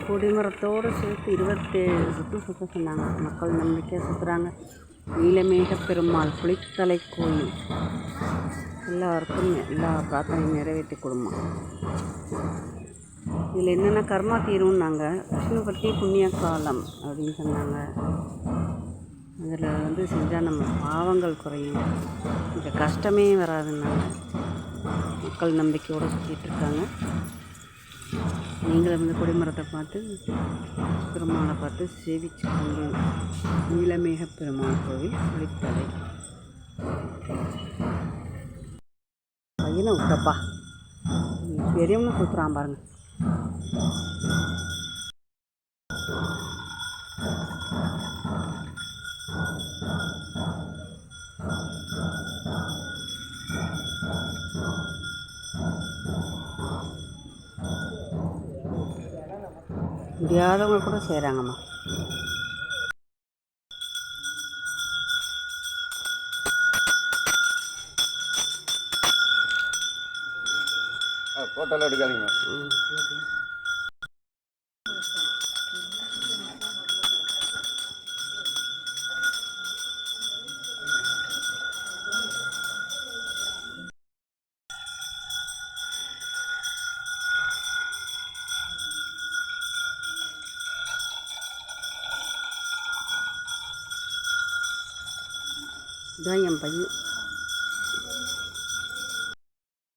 கொடிமரத்தோடு சேர்த்து 27 சுற்ற சொன்னாங்க. மக்கள் நம்பிக்கையாக சுற்றுறாங்க. நீலமேக பெருமாள் குளித்தலை கோயில் எல்லாருக்கும் எல்லா பிரார்த்தனையும் நிறைவேற்றி கொடுமா. இதில் என்னென்ன கர்மா தீரும்னாங்க. விஷ்ணு பற்றி புண்ணிய காலம் அப்படின்னு சொன்னாங்க. அதில் செஞ்சால் நம்ம பாவங்கள் குறையும், இந்த கஷ்டமே வராதுன்னாங்க. மக்கள் நம்பிக்கையோடு சுற்றிட்டுருக்காங்க. நீங்களும் கொடிமரத்தை பார்த்து பெருமாளை பார்த்து சேவிச்சு கொண்டு நீலமேக பெருமாள் கோவில் குளித்தலை. பையனை விட்டப்பா பெரியவனு சுற்றுறான் பாருங்க. முடியாதவங்க கூட செய்கிறாங்கம்மா. ஃபோட்டோலாம் எடுக்காதீங்க. இதான் என் பையன்.